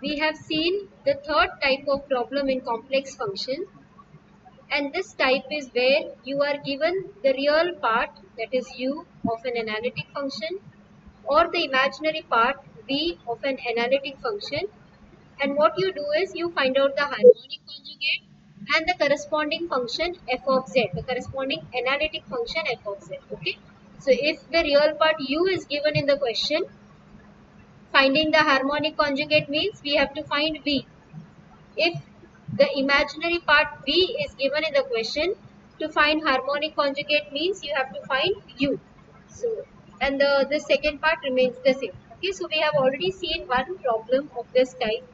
we have seen the third type of problem in complex function, and this type is where you are given the real part, that is u, of an analytic function, or the imaginary part v of an analytic function, and what you do is you find out the harmonic conjugate and the corresponding function f of z, the corresponding analytic function f of z. Okay, so if the real part u is given in the question, finding the harmonic conjugate means we have to find v. If the imaginary part v is given in the question, to find harmonic conjugate means you have to find u. So, and the second part remains the same. Okay, so we have already seen one problem of this type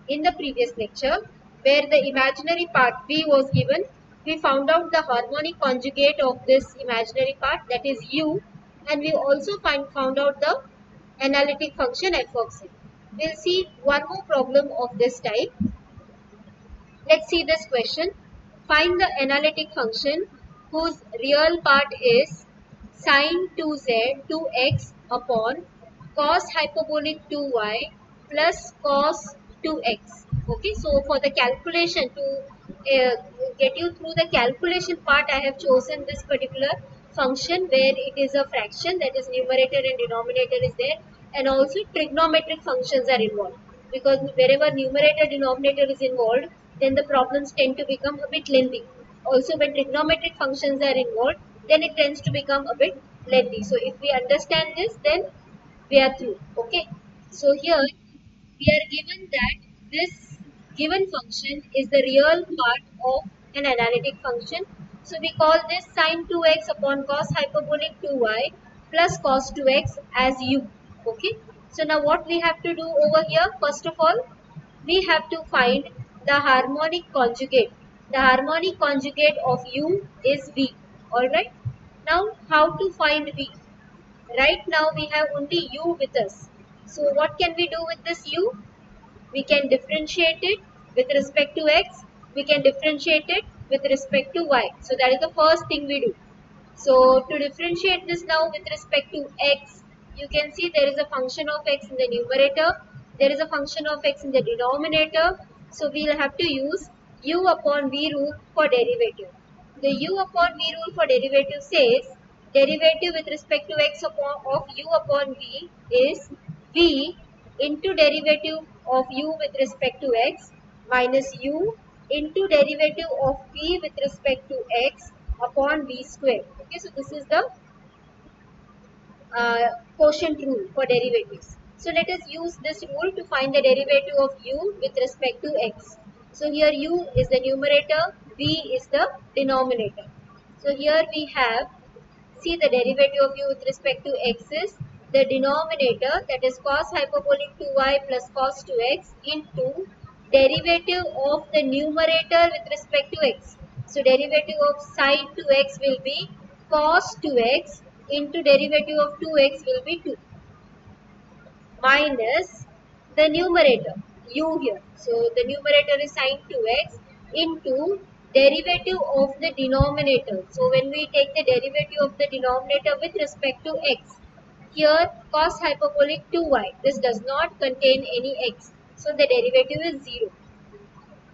in the previous lecture, where the imaginary part v was given. We found out the harmonic conjugate of this imaginary part, that is u, and we also found out the analytic function f of z. We'll see one more problem of this type. Let's see this question. Find the analytic function whose real part is sine 2z 2x upon cos hyperbolic 2y plus cos 2x. Okay, so for the calculation, to get you through the calculation part, I have chosen this particular function where it is a fraction, that is numerator and denominator is there, and also trigonometric functions are involved, because wherever numerator denominator is involved, then the problems tend to become a bit lengthy. Also, when trigonometric functions are involved, then it tends to become a bit lengthy. So if we understand this, then we are through. Okay, so here we are given that this given function is the real part of an analytic function. So we call this sine 2x upon cos hyperbolic 2y plus cos 2x as u. Okay, so now what we have to do over here, first of all, we have to find the harmonic conjugate. The harmonic conjugate of u is v. Alright, now how to find v? Right now we have only u with us. So what can we do with this u? We can differentiate it with respect to x. We can differentiate it with respect to y. So that is the first thing we do. So to differentiate this now with respect to x, you can see there is a function of x in the numerator. There is a function of x in the denominator. So we will have to use u upon v rule for derivative. The u upon v rule for derivative says derivative with respect to x of u upon v is v into derivative of u with respect to x minus u into derivative of v with respect to x upon v square. Okay, so this is the quotient rule for derivatives. So let us use this rule to find the derivative of u with respect to x. So here u is the numerator, v is the denominator. So here we have, see, the derivative of u with respect to x is the denominator, that is cos hyperbolic 2y plus cos 2x into derivative of the numerator with respect to x. So derivative of sine 2x will be cos 2x into derivative of 2x will be 2 minus the numerator u here. So the numerator is sine 2x into derivative of the denominator. So when we take the derivative of the denominator with respect to x, here cos hyperbolic 2y, this does not contain any x, so the derivative is 0,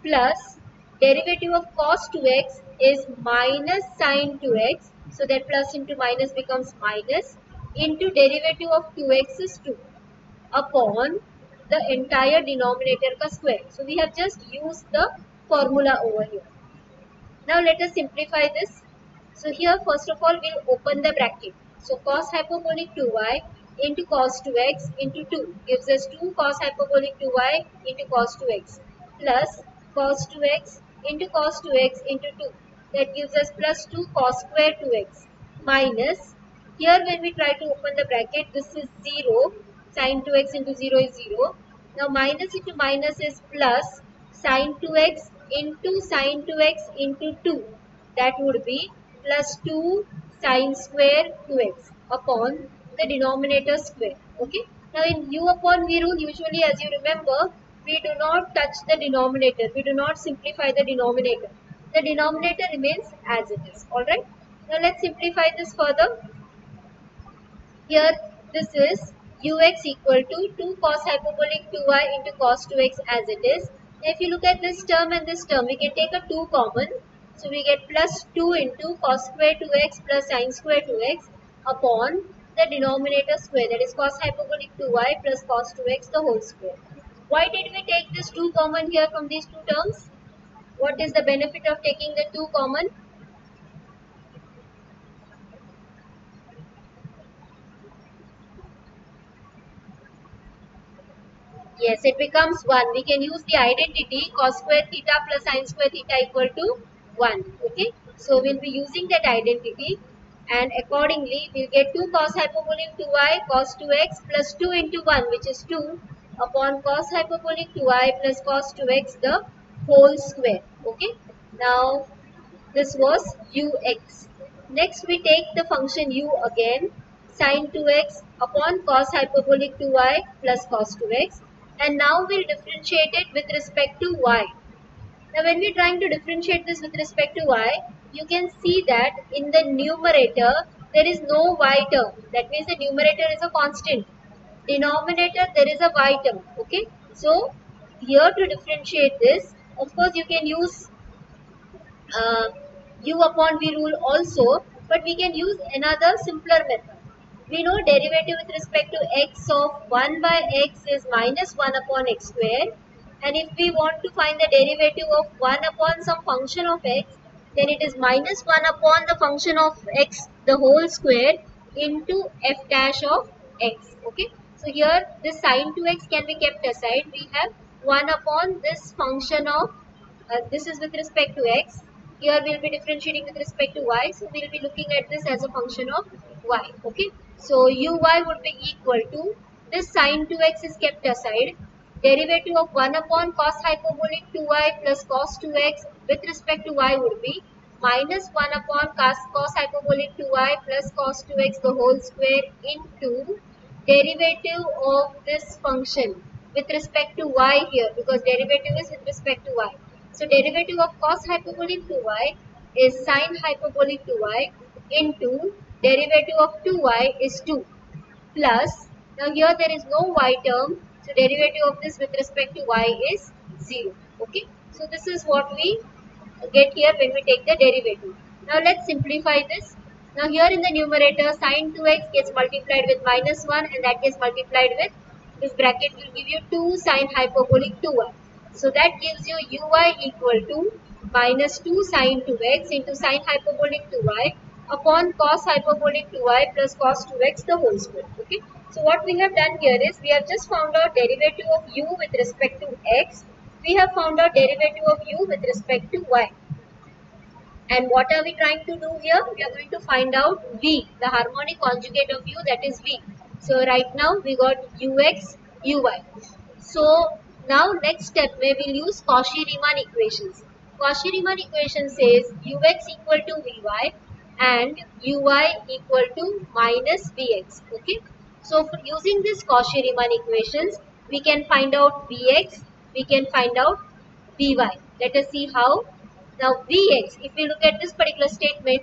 plus derivative of cos 2x is minus sine 2x, so that plus into minus becomes minus, into derivative of 2x is 2 upon the entire denominator ka square. So we have just used the formula over here. Now let us simplify this. So here first of all we'll open the bracket. So cos hyperbolic 2y into cos 2x into 2 gives us 2 cos hyperbolic 2y into cos 2x plus cos 2x into cos 2x into 2. That gives us plus 2 cos square 2x minus, here when we try to open the bracket, this is 0, sin 2x into 0 is 0. Now minus into minus is plus sin 2x into sin 2x into 2. That would be plus 2 sin square 2x upon the denominator square. Okay. Now in u upon v rule, usually as you remember, we do not touch the denominator. We do not simplify the denominator. The denominator remains as it is. Alright. Now let's simplify this further. Here this is ux equal to 2 cos hyperbolic 2y into cos 2x as it is. If you look at this term and this term, we can take a 2 common. So we get plus 2 into cos square 2x plus sin square 2x upon the denominator square, that is cos hyperbolic 2y plus cos 2x the whole square. Why did we take this 2 common here from these two terms? What is the benefit of taking the 2 common? Yes, it becomes 1. We can use the identity cos square theta plus sin square theta equal to 1. Okay. So we'll be using that identity, and accordingly we'll get 2 cos hyperbolic 2y cos 2x plus 2 into 1, which is 2, upon cos hyperbolic 2y plus cos 2x the whole square. Okay. Now this was ux. Next we take the function u again, sin 2x upon cos hyperbolic 2y plus cos 2x, and now we'll differentiate it with respect to y. Now when we're trying to differentiate this with respect to y, you can see that in the numerator there is no y term. That means the numerator is a constant. Denominator there is a y term. Okay. So here to differentiate this, of course you can use uh, u upon v rule also, but we can use another simpler method. We know derivative with respect to x of 1 by x is minus 1 upon x square, and if we want to find the derivative of 1 upon some function of x, then it is minus 1 upon the function of x the whole square into f dash of x. Okay, so here this sine 2x can be kept aside. We have 1 upon this function of this is with respect to x. Here we'll be differentiating with respect to y. So we'll be looking at this as a function of y. Okay. So uy would be equal to this sine 2x is kept aside. Derivative of 1 upon cos hyperbolic 2y plus cos 2x with respect to y would be minus 1 upon cos hyperbolic 2y plus cos 2x the whole square into derivative of this function with respect to y here, because derivative is with respect to y. So derivative of cos hyperbolic 2y is sin hyperbolic 2y into derivative of 2y is 2 plus, now here there is no y term, so derivative of this with respect to y is 0. Okay, so this is what we get here when we take the derivative. Now let's simplify this. Now here in the numerator sin 2x gets multiplied with minus 1, and that gets multiplied with this bracket will give you 2 sin hyperbolic 2y. So that gives you uy equal to minus 2 sin 2x into sin hyperbolic 2y upon cos hyperbolic 2y plus cos 2x the whole square. Okay. So what we have done here is we have just found out derivative of u with respect to x. We have found out derivative of u with respect to y. And what are we trying to do here? We are going to find out v, the harmonic conjugate of u, that is v. So right now we got ux, uy. So now next step we will use Cauchy-Riemann equations. Cauchy-Riemann equation says ux equal to vy and uy equal to minus vx. Okay. So for using this Cauchy-Riemann equations, we can find out vx, we can find out vy. Let us see how. Now Vx, if we look at this particular statement,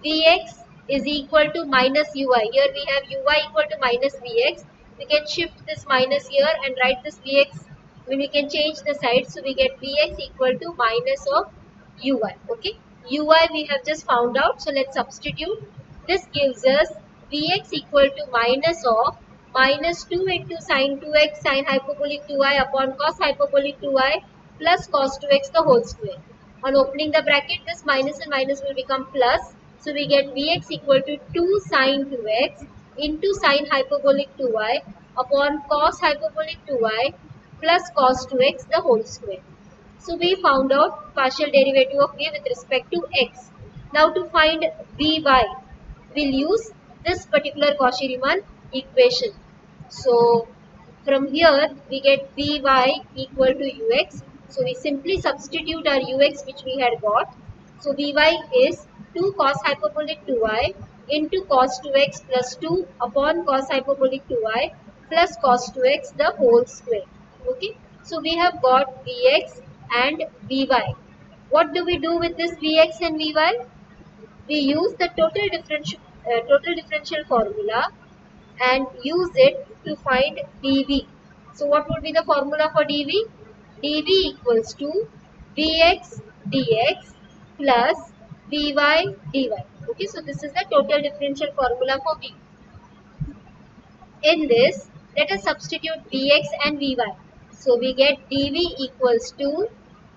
Vx is equal to minus Uy. Here we have Uy equal to minus Vx. We can shift this minus here and write this Vx. When we can change the side, so we get Vx equal to minus of Uy. Okay, Uy we have just found out, so let's substitute. This gives us Vx equal to minus of minus 2 into sin 2x sin hyperbolic 2y upon cos hyperbolic 2y plus cos 2x the whole square. On opening the bracket, this minus and minus will become plus. So we get Vx equal to 2 sin 2x into sin hyperbolic 2y upon cos hyperbolic 2y plus cos 2x the whole square. So we found out partial derivative of v with respect to x. Now to find vy, we'll use this particular Cauchy-Riemann equation. So from here we get Vy equal to Ux. So we simply substitute our Ux which we had got. So Vy is 2 cos hyperbolic 2y into cos 2x plus 2 upon cos hyperbolic 2y plus cos 2x the whole square. Okay. So we have got Vx and Vy. What do we do with this Vx and Vy? We use the total differential formula and use it to find dv. So what would be the formula for dv? dv equals to vx dx plus vy dy. Okay, so this is the total differential formula for v. In this, let us substitute Vx and Vy. So we get dV equals to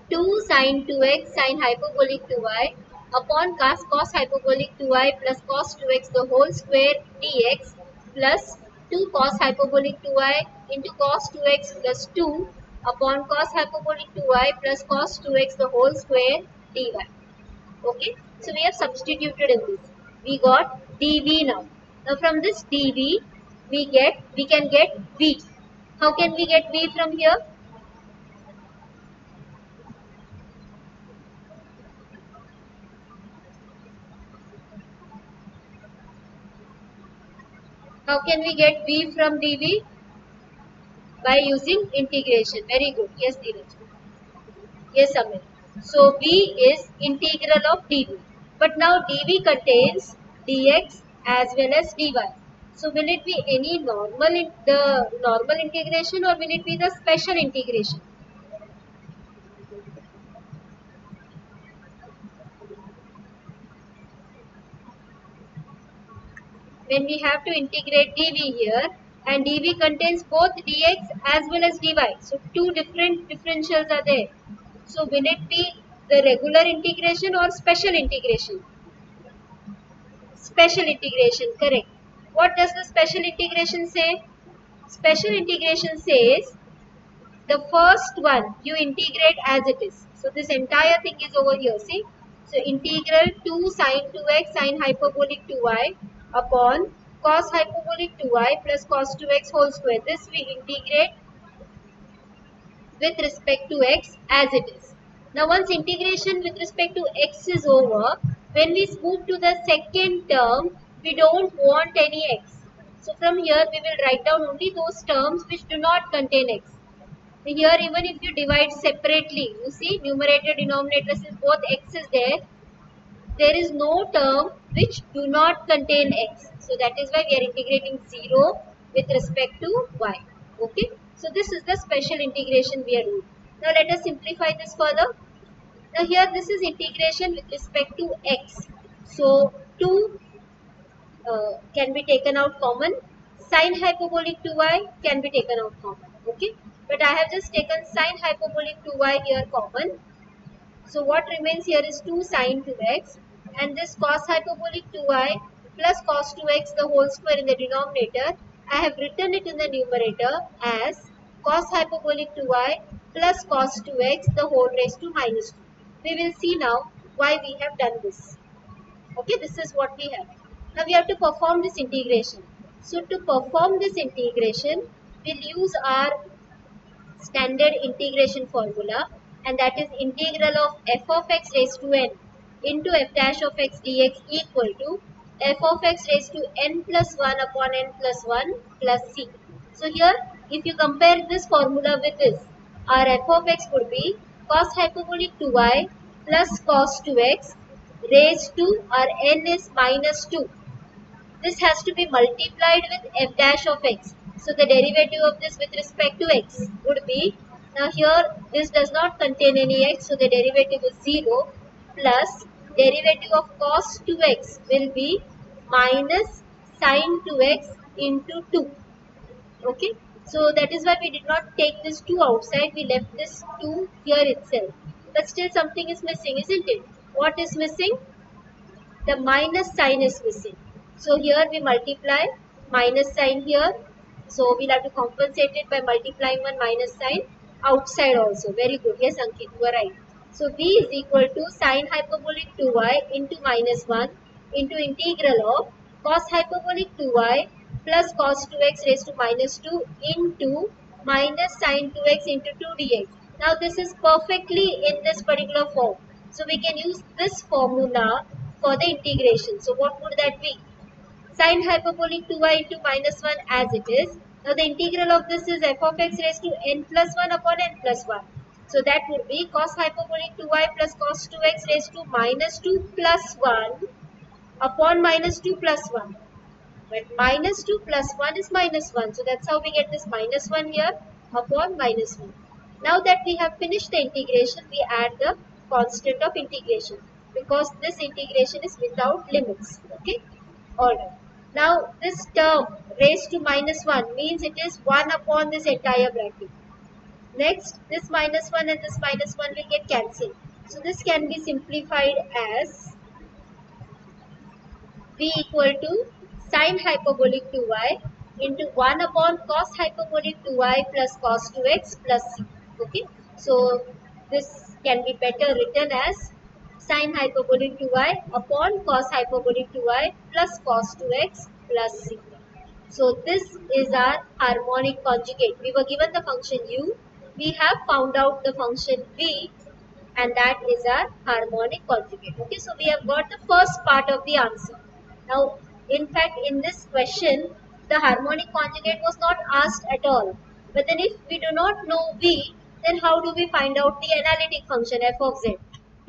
2 sine 2x sine hyperbolic 2y upon cos hyperbolic 2y plus cos 2x the whole square dx plus 2 cos hyperbolic 2y into cos 2x plus 2 upon cos hyperbolic 2y plus cos 2x the whole square dy. Okay, so we have substituted in this. We got dv now. Now from this dv, we can get v. How can we get v from here? How can we get v from dv? By using integration. Very good. Yes, Dheeraj. Yes, Amit. So v is integral of dv. But now dv contains dx as well as dy. So will it be any the normal integration, or will it be the special integration? When we have to integrate dv here, and dv contains both dx as well as dy. So two different differentials are there. So will it be the regular integration or special integration? Special integration, correct. What does the special integration say? Special integration says the first one you integrate as it is. So this entire thing is over here, see. So integral 2 sine 2x sine hyperbolic 2y upon cos hyperbolic 2y plus cos 2x whole square. This we integrate with respect to x as it is. Now once integration with respect to x is over, when we move to the second term, we don't want any x. So from here we will write down only those terms which do not contain x. Here even if you divide separately, you see numerator denominator since both x is there is no term which do not contain x. So that is why we are integrating 0 with respect to y. Okay. So this is the special integration we are doing. Now let us simplify this further. Now here this is integration with respect to x. So 2 can be taken out common. Sine hyperbolic 2y can be taken out common. Okay. But I have just taken sine hyperbolic 2y here common. So what remains here is 2 sine 2x, and this cos hyperbolic 2y plus cos 2x the whole square in the denominator. I have written it in the numerator as cos hyperbolic 2y plus cos 2x the whole raised to minus 2. We will see now why we have done this. Okay, this is what we have. Now we have to perform this integration. So to perform this integration, we'll use our standard integration formula, and that is integral of f of x raised to n into f dash of x dx equal to f of x raised to n plus 1 upon n plus 1 plus c. So here if you compare this formula with this, our f of x would be cos hyperbolic 2y plus cos 2x raised to our n is minus 2. This has to be multiplied with f dash of x. So the derivative of this with respect to x would be, now here this does not contain any x, so the derivative is 0, plus derivative of cos 2x will be minus sin 2x into 2. Okay, so that is why we did not take this 2 outside, we left this 2 here itself. But still something is missing, isn't it? What is missing? The minus sign is missing. So here we multiply minus sign here. So we'll have to compensate it by multiplying one minus sign outside also. Very good. Yes, Ankit, you are right. So v is equal to sine hyperbolic 2y into minus 1 into integral of cos hyperbolic 2y plus cos 2x raised to minus 2 into minus sine 2x into 2 dx. Now this is perfectly in this particular form. So we can use this formula for the integration. So what would that be? Sine hyperbolic 2y into minus 1 as it is. Now the integral of this is f of x raised to n plus 1 upon n plus 1. So that would be cos hyperbolic 2y plus cos 2x raised to minus 2 plus 1 upon minus 2 plus 1. But minus 2 plus 1 is minus 1. So that's how we get this minus 1 here upon minus 1. Now that we have finished the integration, we add the constant of integration because this integration is without limits. Okay. Alright. Now this term raised to minus 1 means it is 1 upon this entire bracket. Next, this minus 1 and this minus 1 will get cancelled. So this can be simplified as v equal to sine hyperbolic 2y into 1 upon cos hyperbolic 2y plus cos 2x plus c. Okay, so this can be better written as sine hyperbolic 2y upon cos hyperbolic 2y plus cos 2x plus c. So this is our harmonic conjugate. We were given the function u. We have found out the function v, and that is our harmonic conjugate. Okay, so we have got the first part of the answer. Now, in fact, in this question, the harmonic conjugate was not asked at all. But then if we do not know v, then how do we find out the analytic function f of z?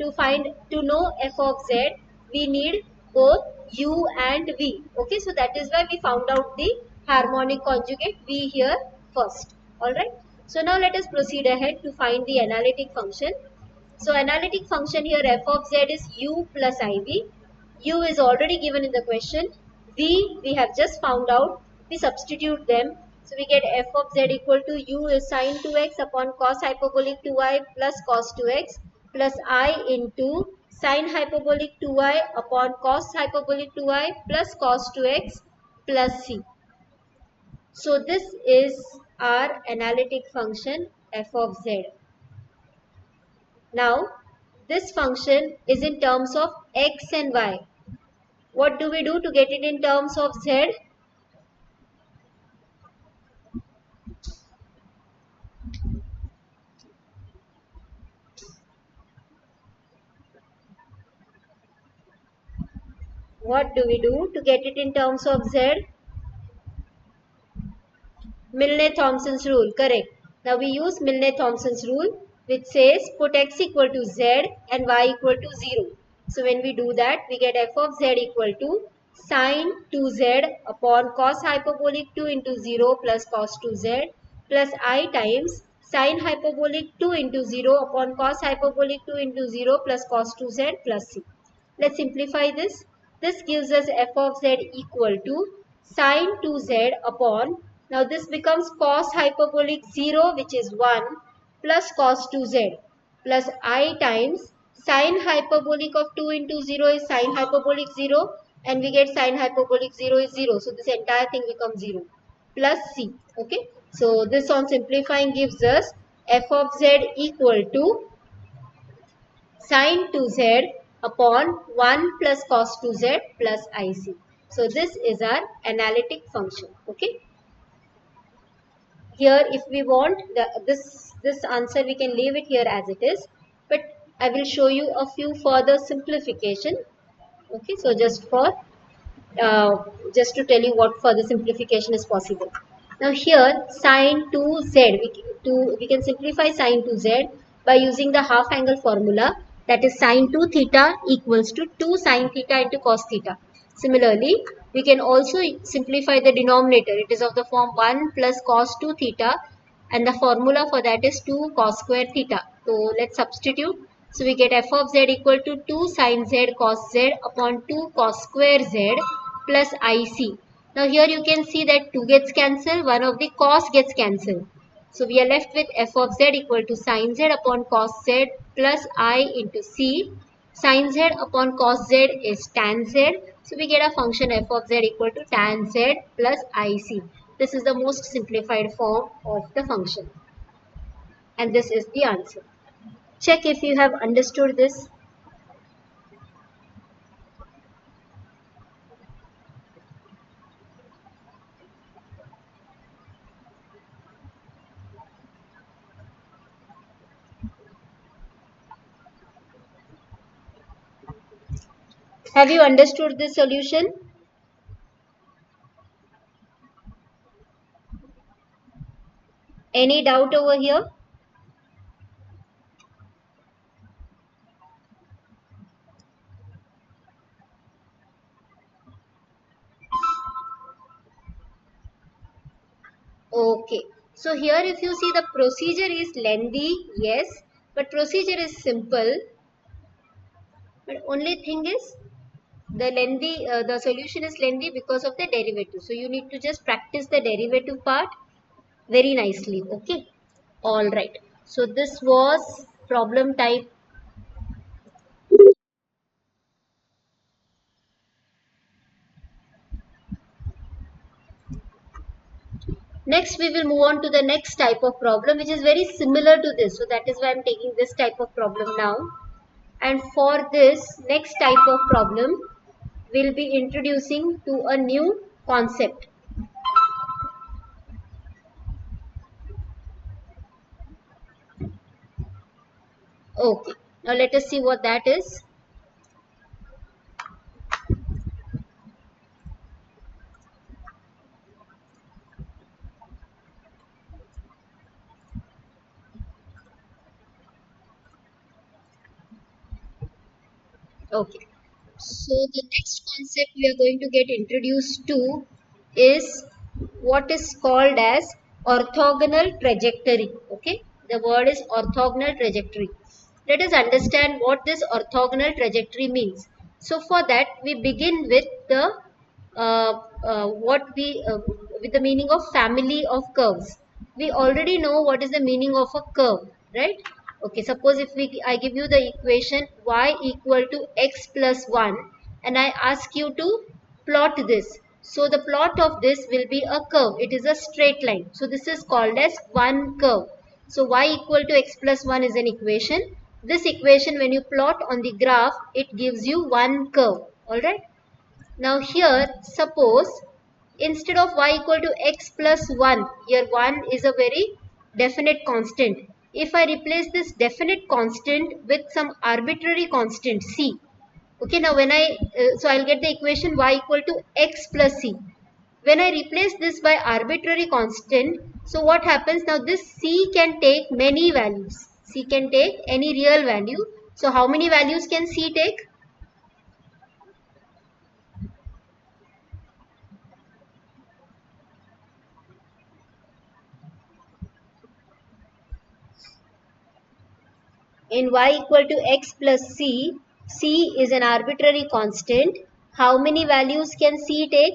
To know f of z, we need both u and v. Okay, so that is why we found out the harmonic conjugate v here first. Alright. So now let us proceed ahead to find the analytic function. So analytic function here f of z is u plus iv. U is already given in the question. V we have just found out. We substitute them. So we get f of z equal to u is sine 2x upon cos hyperbolic 2y plus cos 2x plus I into sine hyperbolic 2y upon cos hyperbolic 2y plus cos 2x plus c. So this is our analytic function f of z. Now, this function is in terms of x and y. What do we do to get it in terms of z? What do we do to get it in terms of z? Milne-Thomson's rule, correct. Now we use Milne-Thomson's rule, which says put x equal to z and y equal to 0. So when we do that, we get f of z equal to sine 2z upon cos hyperbolic 2 into 0 plus cos 2z plus I times sine hyperbolic 2 into 0 upon cos hyperbolic 2 into 0 plus cos 2z plus c. Let's simplify this. This gives us f of z equal to sine 2z upon, now this becomes cos hyperbolic 0 which is 1 plus cos 2z plus I times sine hyperbolic of 2 into 0 is sine hyperbolic 0 and we get sine hyperbolic 0 is 0. So this entire thing becomes 0 plus c. Okay. So this on simplifying gives us f of z equal to sine 2z upon 1 plus cos 2z plus IC. So this is our analytic function. Okay. Here if we want this answer, we can leave it here as it is. But I will show you a few further simplification. Okay. So uh, just to tell you what further simplification is possible. Now here sine 2z, we can simplify sine 2z by using the half angle formula, that is sine 2 theta equals to 2 sine theta into cos theta. Similarly, we can also simplify the denominator. It is of the form 1 plus cos 2 theta and the formula for that is 2 cos square theta. So let's substitute. So we get f of z equal to 2 sin z cos z upon 2 cos square z plus IC. Now here you can see that 2 gets cancelled, one of the cos gets cancelled. So we are left with f of z equal to sin z upon cos z plus I into c. Sin z upon cos z is tan z. So we get a function f of z equal to tan z plus IC. This is the most simplified form of the function. And this is the answer. Check if you have understood this. Have you understood this solution? Any doubt over here? Okay. So here if you see the procedure is lengthy, yes, but procedure is simple. But only thing is the solution is lengthy because of the derivative. So you need to just practice the derivative part very nicely. Okay. All right. So this was problem type. Next, we will move on to the next type of problem, which is very similar to this. So that is why I'm taking this type of problem now. And for this next type of problem, we'll be introducing to a new concept. Okay. Now let us see what that is. Okay. So the next concept we are going to get introduced to is what is called as orthogonal trajectory. Okay, the word is orthogonal trajectory. Let us understand what this orthogonal trajectory means. So for that we begin with the what we with the meaning of family of curves. We already know what is the meaning of a curve, right? Okay, suppose if I give you the equation y equal to x plus 1 and I ask you to plot this. So the plot of this will be a curve. It is a straight line. So this is called as one curve. So y equal to x plus 1 is an equation. This equation when you plot on the graph, it gives you one curve. Alright. Now here suppose instead of y equal to x plus 1, here 1 is a very definite constant. If I replace this definite constant with some arbitrary constant c, okay, now when so I'll get the equation y equal to x plus c. When I replace this by arbitrary constant, so what happens now, this c can take many values. C can take any real value. So how many values can c take? In y equal to x plus c, c is an arbitrary constant. How many values can c take?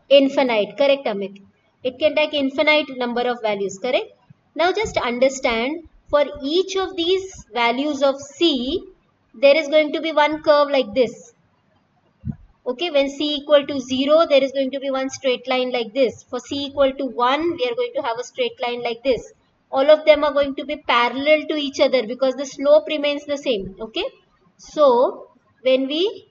Infinite, correct Amit? It can take infinite number of values, correct? Now just understand, for each of these values of c, there is going to be one curve like this. Okay, when c equal to 0, there is going to be one straight line like this. For c equal to 1, we are going to have a straight line like this. All of them are going to be parallel to each other because the slope remains the same. Okay, so when we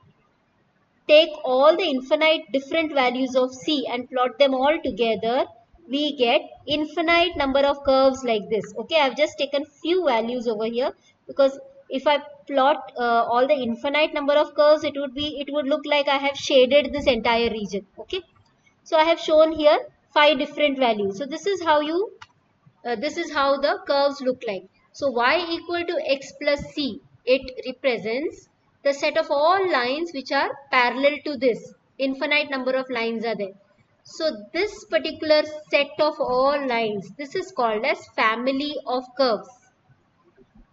take all the infinite different values of c and plot them all together, we get infinite number of curves like this. Okay, I've just taken few values over here because if I plot all the infinite number of curves, it would look like I have shaded this entire region. Okay, so I have shown here 5 different values. So this is how the curves look like. So y equal to x plus c, it represents the set of all lines which are parallel to this. Infinite number of lines are there. So this particular set of all lines, this is called as family of curves.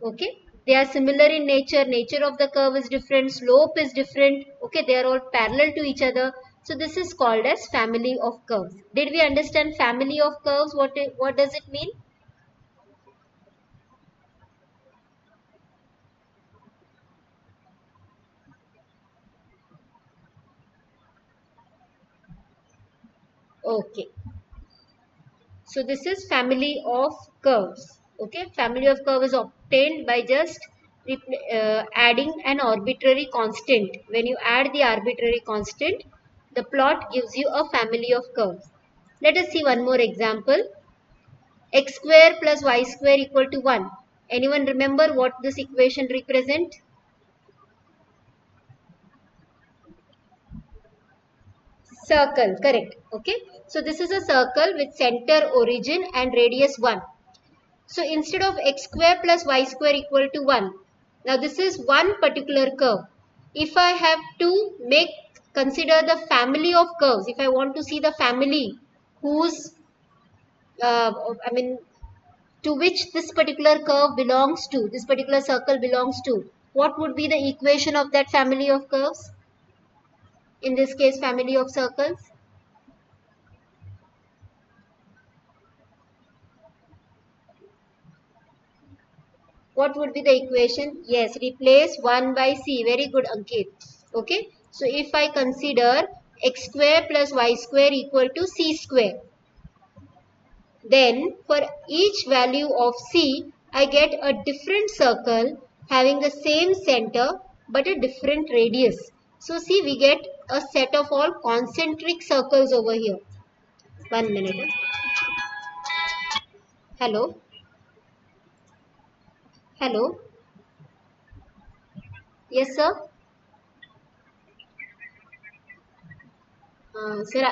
Okay, they are similar in nature. Nature of the curve is different, slope is different. Okay, they are all parallel to each other. So this is called as family of curves. Did we understand family of curves? What does it mean? Okay, so this is family of curves. Okay, family of curve is obtained by just adding an arbitrary constant. When you add the arbitrary constant, the plot gives you a family of curves. Let us see one more example. X square plus y square equal to 1. Anyone remember what this equation represent? Circle, correct. Okay, so this is a circle with center, origin and radius 1. So instead of x square plus y square equal to 1, now this is one particular curve. If I have to make consider the family of curves. If I want to see the family whose, I mean, to which this particular curve belongs to, this particular circle belongs to, what would be the equation of that family of curves? In this case, family of circles. What would be the equation? Yes, replace 1 by c. Very good, Ankit. Okay. So if I consider x square plus y square equal to c square, then for each value of c, I get a different circle having the same center but a different radius. So see, we get a set of all concentric circles over here. 1 minute. Hello. Hello. Yes, sir. Sir,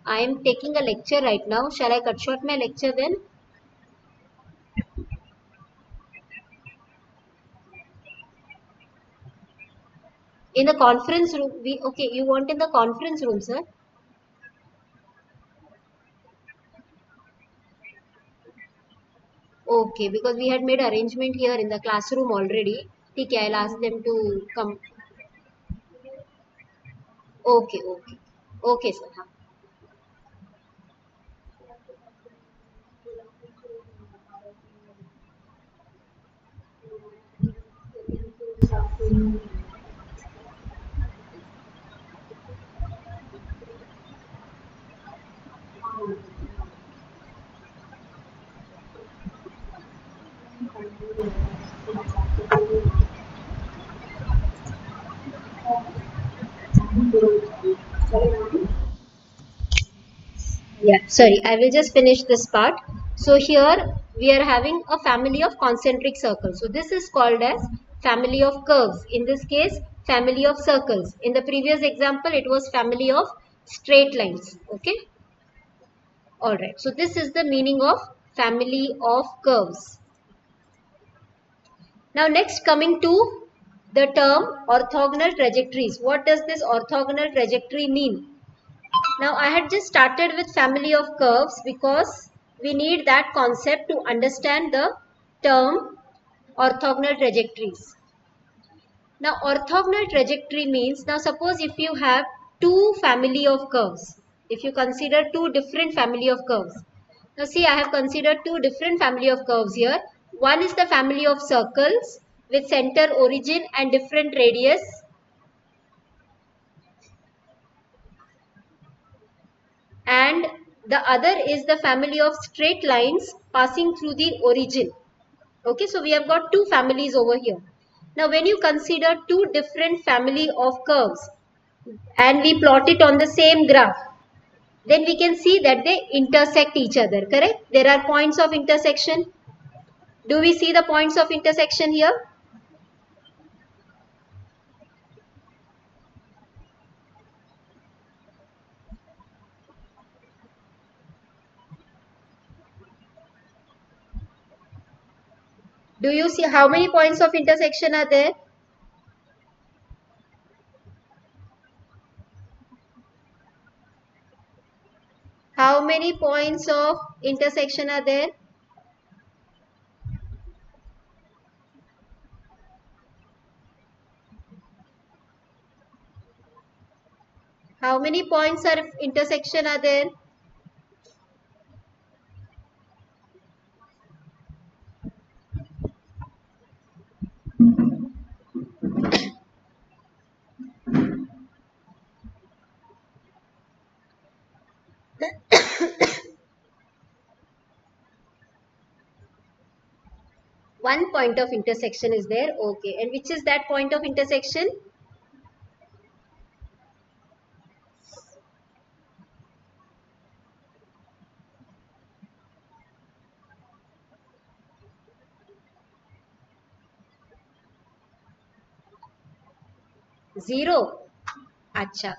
I am taking a lecture right now. Shall I cut short my lecture then? In the conference room, okay, you want in the conference room, sir? Okay, because we had made arrangement here in the classroom already. Okay, I'll ask them to come. Okay, okay. Okay, sir. हाँ. Yeah, sorry, I will just finish this part. So here we are having a family of concentric circles. So this is called as family of curves. In this case, family of circles. In the previous example, it was family of straight lines. Okay. All right. So this is the meaning of family of curves. Now next coming to the term orthogonal trajectories. What does this orthogonal trajectory mean? Now I had just started with family of curves because we need that concept to understand the term orthogonal trajectories. Now orthogonal trajectory means, now suppose if you have two family of curves, if you consider two different family of curves. Now see, I have considered two different family of curves here. One is the family of circles with center, origin and different radius, and the other is the family of straight lines passing through the origin. Okay, so we have got two families over here. Now when you consider two different family of curves and we plot it on the same graph, then we can see that they intersect each other, correct? There are points of intersection. Do we see the points of intersection here? Do you see how many points of intersection are there? How many points of intersection are there? How many points of intersection are there? One point of intersection is there. Okay, and which is that point of intersection? Zero. Acha.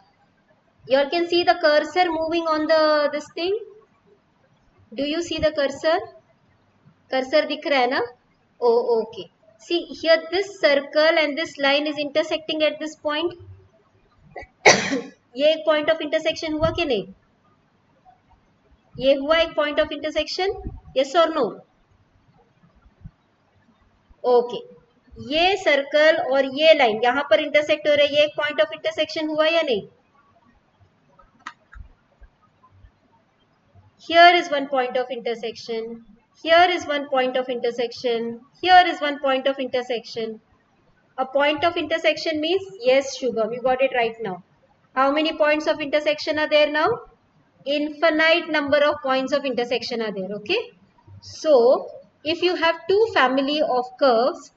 You all can see the cursor moving on the this thing. Do you see the cursor? Cursor दिख रहा है ना? Oh, okay. See here, this circle and this line is intersecting at this point. ये एक point of intersection हुआ कि नहीं? ये हुआ एक पॉइंट ऑफ इंटरसेक्शन, यस और नो? ओके, ये सर्कल और ये लाइन यहाँ पर इंटरसेक्ट हो रहा है, ये एक पॉइंट ऑफ इंटरसेक्शन हुआ या नहीं? Here is one point of intersection, here is one point of intersection, here is one point of intersection. A point of intersection means, yes Shubham, you got it right now. How many points of intersection are there now? Infinite number of points of intersection are there, okay? So if you have two family of curves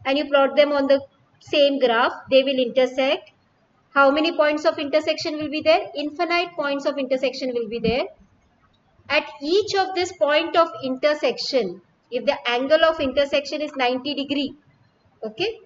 and you plot them on the same graph, they will intersect. How many points of intersection will be there? Infinite points of intersection will be there. At each of this point of intersection, if the angle of intersection is 90 degree, okay,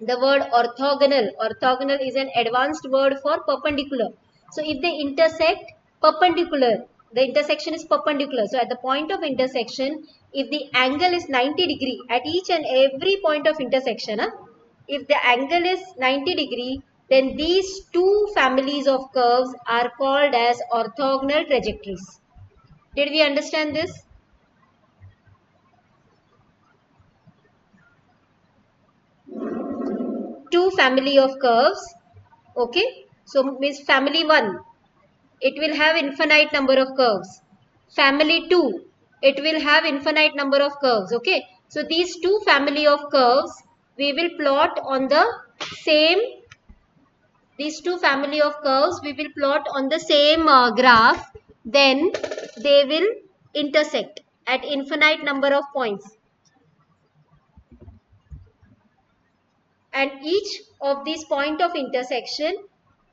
the word orthogonal, orthogonal is an advanced word for perpendicular. So if they intersect perpendicular, the intersection is perpendicular. So at the point of intersection, if the angle is 90 degree at each and every point of intersection, if the angle is 90 degree, then these two families of curves are called as orthogonal trajectories. Did we understand this? Two family of curves, okay? So means family 1, it will have infinite number of curves. Family 2, it will have infinite number of curves, okay? So these two family of curves, we will plot on the same, these two family of curves, we will plot on the same graph, then they will intersect at infinite number of points. And each of these point of intersection,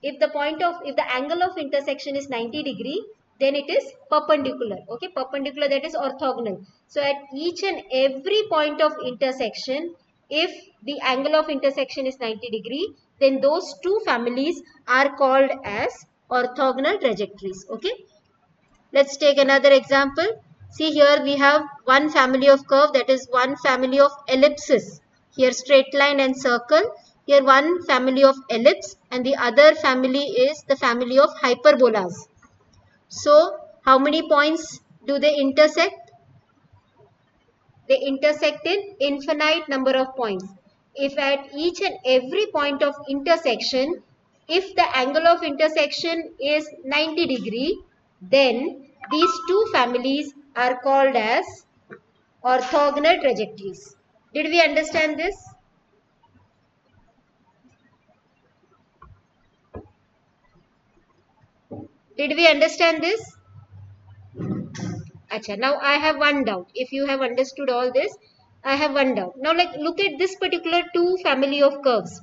if the angle of intersection is 90 degree, then it is perpendicular, okay? Perpendicular, that is orthogonal. So at each and every point of intersection, if the angle of intersection is 90 degree, then those two families are called as orthogonal trajectories, okay? Let's take another example. See, here we have one family of curve, that is one family of ellipses. Here straight line and circle. Here one family of ellipse and the other family is the family of hyperbolas. So how many points do they intersect? They intersect in infinite number of points. If at each and every point of intersection, if the angle of intersection is 90 degree, then these two families are called as orthogonal trajectories. Did we understand this? Did we understand this? Acha, now I have one doubt. If you have understood all this, I have one doubt. Now look at this particular two family of curves.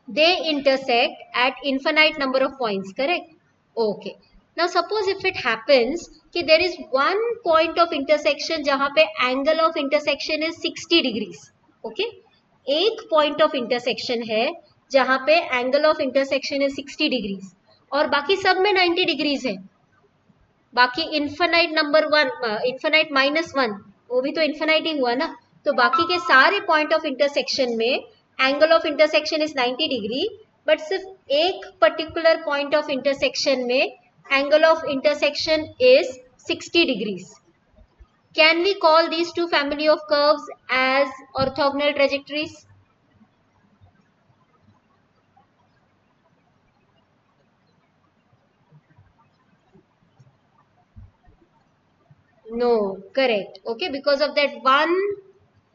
They intersect at infinite number of points, correct? Okay. Now suppose if it happens कि there is one point of intersection जहाँ पे angle of intersection is 60 degrees. Okay? एक point of intersection है जहाँ पे angle of intersection is 60 degrees और बाकी सब में 90 degrees है. बाकी इन्फिनाइट नंबर 1, इन्फिनाइट -1, वो भी तो इन्फिनाइट ही हुआ ना. तो बाकी के सारे पॉइंट ऑफ इंटरसेक्शन में angle of intersection is 90 degree, but सिर्फ एक पर्टिकुलर पॉइंट ऑफ इंटरसेक्शन में angle of intersection is 60 degrees. Can we call these two family of curves as orthogonal trajectories? No, correct. Okay, because of that one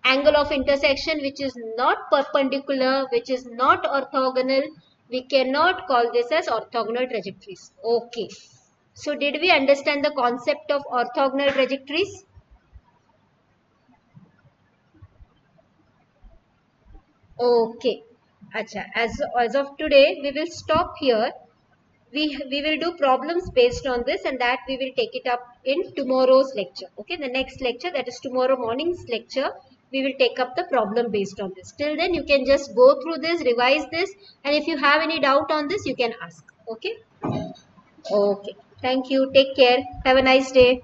angle of intersection which is not perpendicular, which is not orthogonal, we cannot call this as orthogonal trajectories. Okay, so did we understand the concept of orthogonal trajectories? Okay, acha, as of today we will stop here. We will do problems based on this, and that we will take it up in tomorrow's lecture. Okay, the next lecture, that is tomorrow morning's lecture, we will take up the problem based on this. Till then you can just go through this, revise this, and if you have any doubt on this you can ask. Okay, okay, thank you, take care, have a nice day.